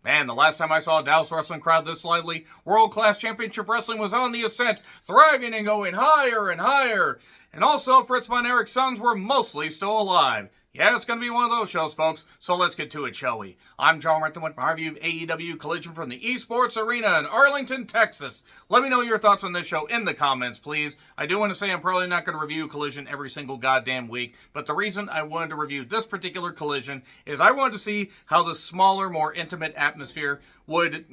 Man, the last time I saw a Dallas wrestling crowd this lively, World-Class Championship Wrestling was on the ascent, thriving and going higher and higher. And also, Fritz von Erich's sons were mostly still alive. Yeah, it's going to be one of those shows, folks, so let's get to it, shall we? I'm John Renton with my review of AEW Collision from the Esports Arena in Arlington, Texas. Let me know your thoughts on this show in the comments, please. I do want to say I'm probably not going to review Collision every single goddamn week, but the reason I wanted to review this particular Collision is I wanted to see how the smaller, more intimate atmosphere would,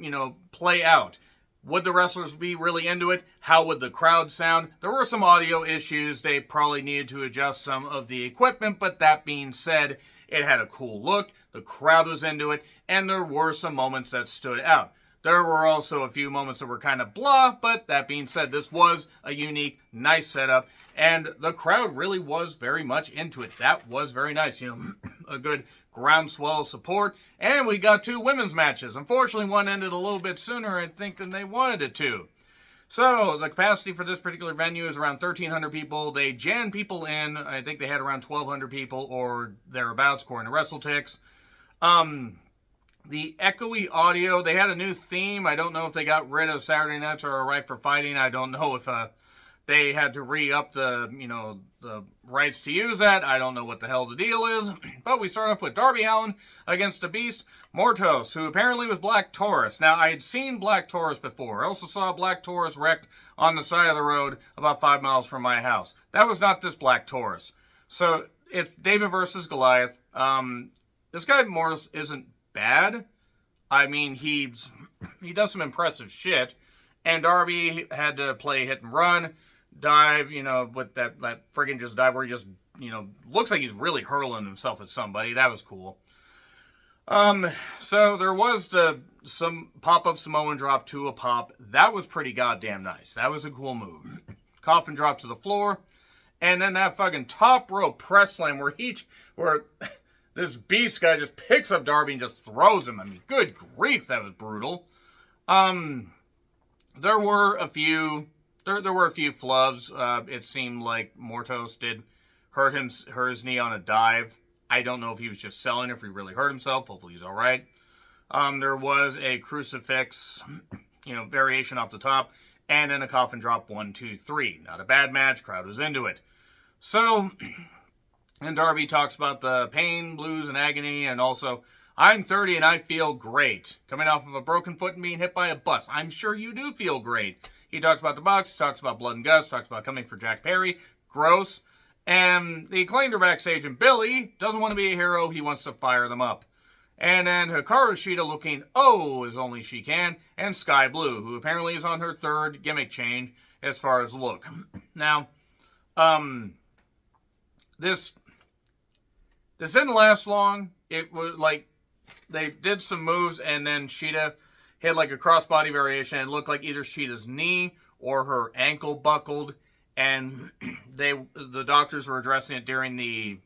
play out. Would the wrestlers be really into it? How would the crowd sound? There were some audio issues. They probably needed to adjust some of the equipment, but that being said, it had a cool look, the crowd was into it, and there were some moments that stood out. There were also a few moments that were kind of blah, but that being said, this was a unique, nice setup, and the crowd really was very much into it. That was very nice, a good groundswell of support, and we got 2 women's matches. Unfortunately, one ended a little bit sooner, I think, than they wanted it to. So, the capacity for this particular venue is around 1,300 people. They jammed people in. I think they had around 1,200 people or thereabouts, according to WrestleTix. The echoey audio, they had a new theme. I don't know if they got rid of Saturday Nights Are Alright for Fighting. I don't know if they had to re-up the rights to use that. I don't know what the hell the deal is. But we start off with Darby Allin against the Beast, Mortos, who apparently was Black Taurus. Now, I had seen Black Taurus before. I also saw Black Taurus wrecked on the side of the road about 5 miles from my house. That was not this Black Taurus. So, it's David versus Goliath. This guy, Mortos, isn't bad. I mean, he does some impressive shit. And Darby had to play hit and run, dive, with that friggin' just dive where he just, looks like he's really hurling himself at somebody. That was cool. So there was some pop-up Samoan drop to a pop. That was pretty goddamn nice. That was a cool move. Coffin drop to the floor. And then that fucking top rope press slam where this Beast guy just picks up Darby and just throws him. I mean, good grief, that was brutal. There were a few flubs. It seemed like Mortos did hurt his knee on a dive. I don't know if he was just selling, if he really hurt himself. Hopefully he's all right. There was a crucifix, variation off the top, and then a coffin drop 1, 2, 3. Not a bad match. Crowd was into it. So, and Darby talks about the pain, blues, and agony, and also, I'm 30 and I feel great. Coming off of a broken foot and being hit by a bus. I'm sure you do feel great. He talks about the box, talks about blood and guts, talks about coming for Jack Perry. Gross. And the Acclaimed are backstage, and Billy doesn't want to be a hero. He wants to fire them up. And then Hikaru Shida looking, as only she can, and Sky Blue, who apparently is on her 3rd gimmick change as far as look. Now, this didn't last long. It was like they did some moves and then Shida hit like a crossbody variation. It looked like either Shida's knee or her ankle buckled, and the doctors were addressing it during the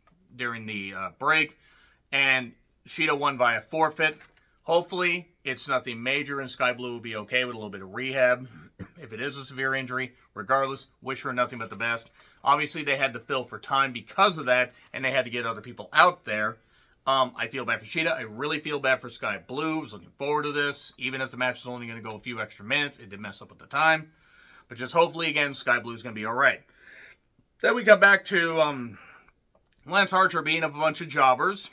break, and Shida won via forfeit. Hopefully, it's nothing major, and Sky Blue will be okay with a little bit of rehab. If it is a severe injury, regardless, wish her nothing but the best. Obviously, they had to fill for time because of that, and they had to get other people out there. I feel bad for Shida. I really feel bad for Sky Blue. I was looking forward to this. Even if the match is only going to go a few extra minutes, it did mess up at the time. But just hopefully, again, Sky Blue is going to be all right. Then we come back to Lance Archer beating up a bunch of jobbers.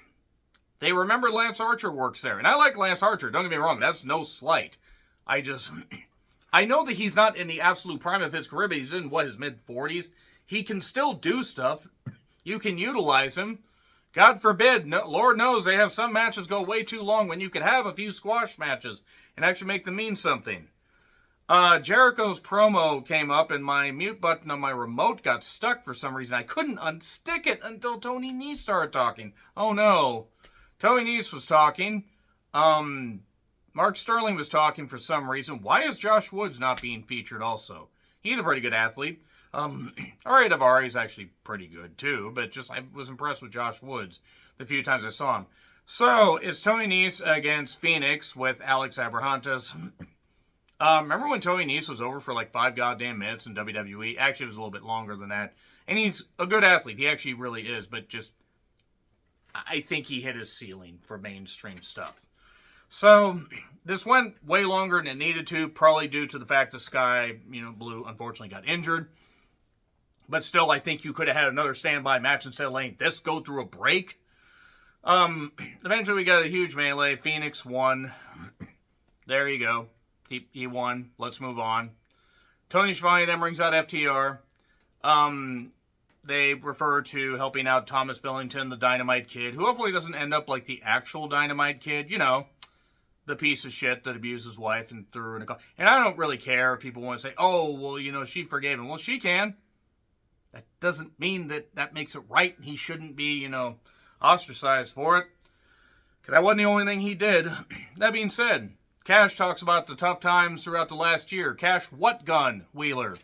They remember Lance Archer works there. And I like Lance Archer. Don't get me wrong. That's no slight. I know that he's not in the absolute prime of his career, but he's in, his mid-40s. He can still do stuff. You can utilize him. God forbid, no, Lord knows they have some matches go way too long when you could have a few squash matches and actually make them mean something. Jericho's promo came up and my mute button on my remote got stuck for some reason. I couldn't unstick it until Tony Nese started talking. Oh no. Tony Nese was talking. Mark Sterling was talking for some reason. Why is Josh Woods not being featured also? He's a pretty good athlete. Ari Daivari is actually pretty good too, but I was impressed with Josh Woods the few times I saw him. So, it's Tony Nese against Phoenix with Alex Abrahantes. Remember when Tony Nese was over for like 5 goddamn minutes in WWE? Actually, it was a little bit longer than that. And he's a good athlete. He actually really is, but I think he hit his ceiling for mainstream stuff. So this went way longer than it needed to, probably due to the fact that Sky, Blue, unfortunately got injured. But still, I think you could have had another standby match instead of letting this go through a break. Eventually, we got a huge melee. Phoenix won. There you go. He won. Let's move on. Tony Schiavone then brings out FTR. They refer to helping out Thomas Billington, the Dynamite Kid, who hopefully doesn't end up like the actual Dynamite Kid. The piece of shit that abused his wife and threw her in a car. And I don't really care if people want to say, oh, well, she forgave him. Well, she can. That doesn't mean that makes it right. He shouldn't be, ostracized for it. Because that wasn't the only thing he did. That being said, Cash talks about the tough times throughout the last year. Cash what gun, Wheeler?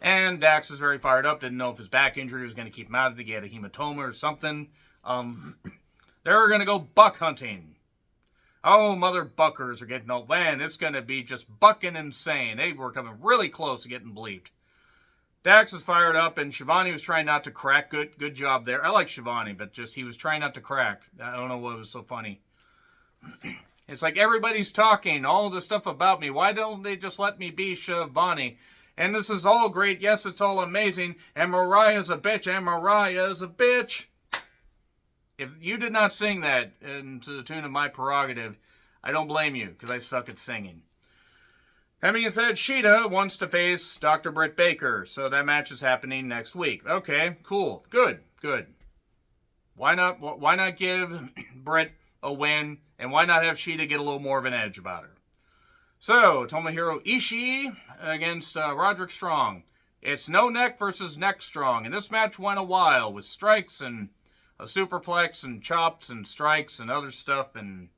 And Dax is very fired up. Didn't know if his back injury was going to keep him out of it. He had a hematoma or something. They're going to go buck hunting. Oh, mother buckers are getting old. Man, it's going to be just bucking insane. They were coming really close to getting bleeped. Dax is fired up, and Schiavone was trying not to crack. Good job there. I like Schiavone, but just he was trying not to crack. I don't know what was so funny. It's like everybody's talking all this stuff about me. Why don't they just let me be Schiavone? And this is all great. Yes, it's all amazing. And Mariah's a bitch. And Mariah's a bitch. If you did not sing that to the tune of My Prerogative, I don't blame you, because I suck at singing. That being said, Sheeta wants to face Dr. Britt Baker, so that match is happening next week. Okay, cool, good. Why not give Britt a win, and why not have Sheeta get a little more of an edge about her? So, Tomohiro Ishii against Roderick Strong. It's no neck versus neck strong, and this match went a while with strikes and a superplex and chops and strikes and other stuff, and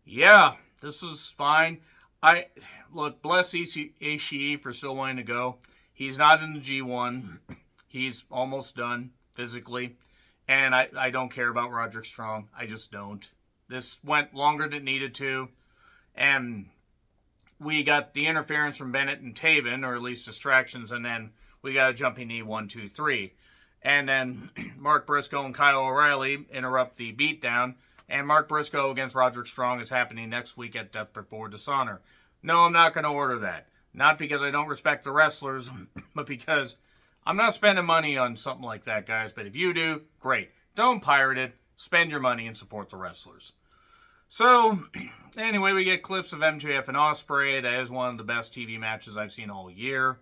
yeah, this was fine. Bless Ishii for still wanting to go. He's not in the G1. He's almost done physically. And I don't care about Roderick Strong. I just don't. This went longer than it needed to. And we got the interference from Bennett and Taven, or at least distractions, and then we got a jumping knee 1, 2, 3. And then Mark Briscoe and Kyle O'Reilly interrupt the beatdown. And Mark Briscoe against Roderick Strong is happening next week at Death Before Dishonor. No, I'm not going to order that. Not because I don't respect the wrestlers, but because I'm not spending money on something like that, guys. But if you do, great. Don't pirate it. Spend your money and support the wrestlers. So, anyway, we get clips of MJF and Ospreay. That is one of the best TV matches I've seen all year.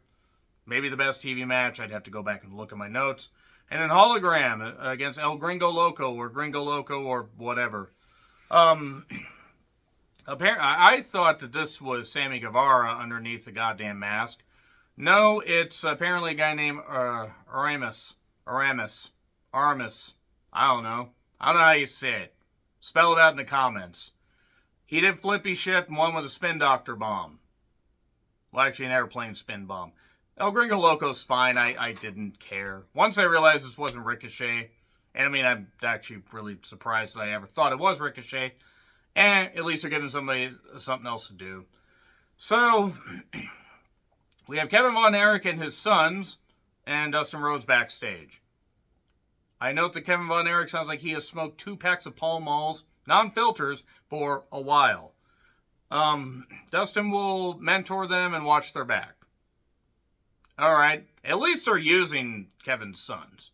Maybe the best TV match. I'd have to go back and look at my notes. And then Hologram against El Gringo Loco or whatever. Apparently, I thought that this was Sammy Guevara underneath the goddamn mask. No, it's apparently a guy named Aramis. I don't know. I don't know how you say it. Spell it out in the comments. He did flippy shit and one with a spin doctor bomb. Well, actually, an airplane spin bomb. El Gringo Loco's fine. I didn't care. Once I realized this wasn't Ricochet, and I mean, I'm actually really surprised that I ever thought it was Ricochet, and at least they're giving somebody something else to do. So, we have Kevin Von Erich and his sons, and Dustin Rhodes backstage. I note that Kevin Von Erich sounds like he has smoked 2 packs of Pall Malls, non-filters, for a while. Dustin will mentor them and watch their back. Alright, at least they're using Kevin's sons.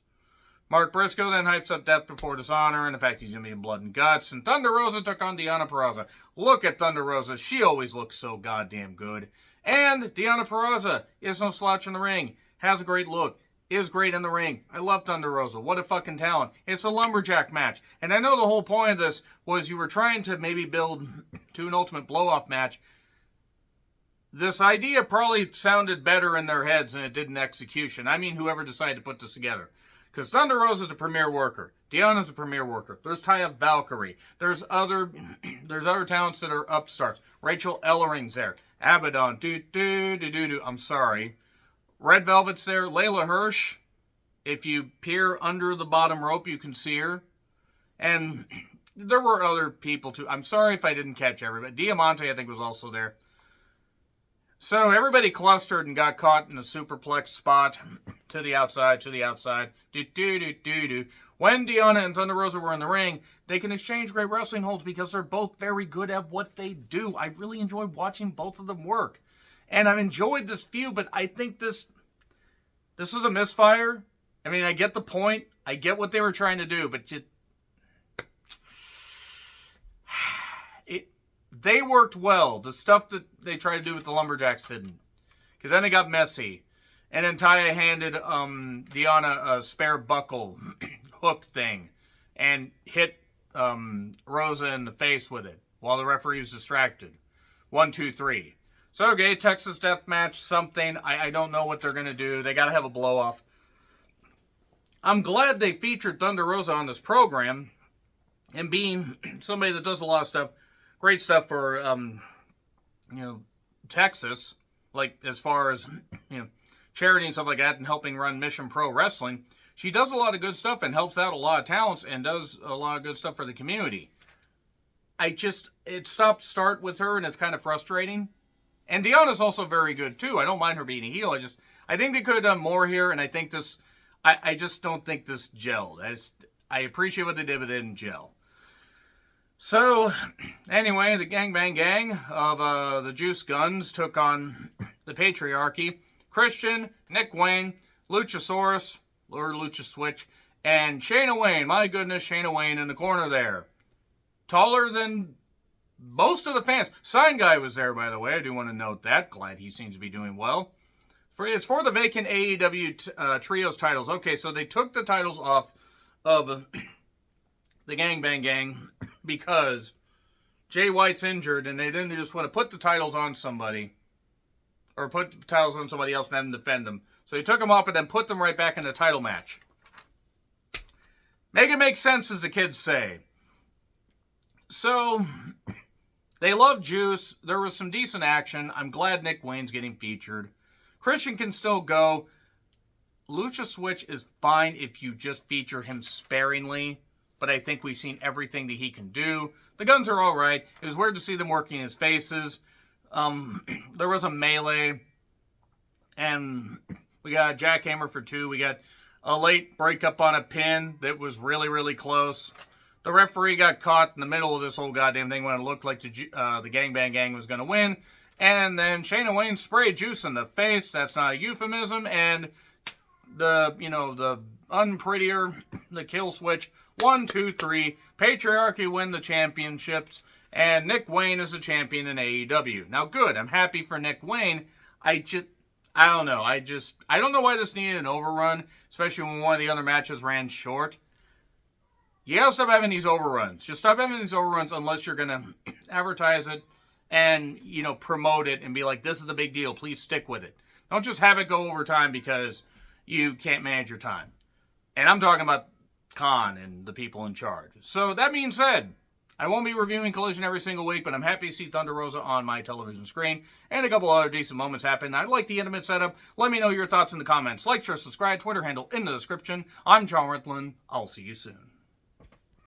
Mark Briscoe then hypes up Death Before Dishonor and the fact he's going to be in Blood and Guts. And Thunder Rosa took on Deonna Purrazzo. Look at Thunder Rosa. She always looks so goddamn good. And Deonna Purrazzo is no slouch in the ring. Has a great look. Is great in the ring. I love Thunder Rosa. What a fucking talent. It's a lumberjack match. And I know the whole point of this was you were trying to maybe build to an ultimate blow-off match. This idea probably sounded better in their heads than it did in execution. I mean, whoever decided to put this together. Because Thunder Rosa is a premier worker. Deonna's a premier worker. There's Taya Valkyrie. There's other talents that are upstarts. Rachel Ellering's there. Abaddon. I'm sorry. Red Velvet's there. Layla Hirsch. If you peer under the bottom rope, you can see her. And there were other people too. I'm sorry if I didn't catch everybody. Diamante, I think, was also there. So everybody clustered and got caught in a superplex spot to the outside. when Deonna and Thunder Rosa were in the ring, they can exchange great wrestling holds because they're both very good at what they do. I really enjoy watching both of them work. And I've enjoyed this feud, but I think this is a misfire. I mean, I get the point. I get what they were trying to do, but they worked well. The stuff that they tried to do with the Lumberjacks didn't. Because then it got messy. And then Taya handed Deonna a spare buckle hook thing and hit Rosa in the face with it while the referee was distracted. 1, 2, 3. So, okay, Texas Death Match, something. I don't know what they're going to do. They got to have a blow-off. I'm glad they featured Thunder Rosa on this program. And being somebody that does a lot of stuff, great stuff for, Texas, like as far as, charity and stuff like that and helping run Mission Pro Wrestling. She does a lot of good stuff and helps out a lot of talents and does a lot of good stuff for the community. It stopped start with her and it's kind of frustrating. And Deonna's also very good too. I don't mind her being a heel. I think they could have done more here, and I think this, I just don't think this gelled. I appreciate what they did, but it didn't gel. So, anyway, the Gangbang Gang of the Juice Guns took on the Patriarchy. Christian, Nick Wayne, Luchasaurus, or Lucha Switch, and Shayna Wayne. My goodness, Shayna Wayne in the corner there. Taller than most of the fans. Sign Guy was there, by the way. I do want to note that. Glad he seems to be doing well. It's for the vacant AEW Trios titles. Okay, so they took the titles off of the Gangbang Gang because Jay White's injured, and they didn't just want to put the titles on somebody, or put the titles on somebody else and have them defend them. So they took them off and then put them right back in the title match. Make it make sense, as the kids say. So, they love Juice. There was some decent action. I'm glad Nick Wayne's getting featured. Christian can still go. Lucha Switch is fine if you just feature him sparingly, but I think we've seen everything that he can do. The Guns are all right. It was weird to see them working his faces. There was a melee, and we got a jackhammer for 2. We got a late breakup on a pin that was really, really close. The referee got caught in the middle of this whole goddamn thing when it looked like the Gangbang Gang was going to win. And then Shayna Wayne sprayed Juice in the face. That's not a euphemism. And the unprettier, the kill switch. 1, 2, 3. Patriarchy win the championships. And Nick Wayne is a champion in AEW. Now, good. I'm happy for Nick Wayne. I don't know. I don't know why this needed an overrun, especially when one of the other matches ran short. You gotta stop having these overruns. Just stop having these overruns unless you're gonna advertise it and, promote it and be like, this is the big deal. Please stick with it. Don't just have it go over time because you can't manage your time. And I'm talking about Khan and the people in charge. So that being said, I won't be reviewing Collision every single week, but I'm happy to see Thunder Rosa on my television screen, and a couple other decent moments happen. I like the intimate setup. Let me know your thoughts in the comments. Like, share, subscribe, Twitter handle in the description. I'm John Ritlin. I'll see you soon.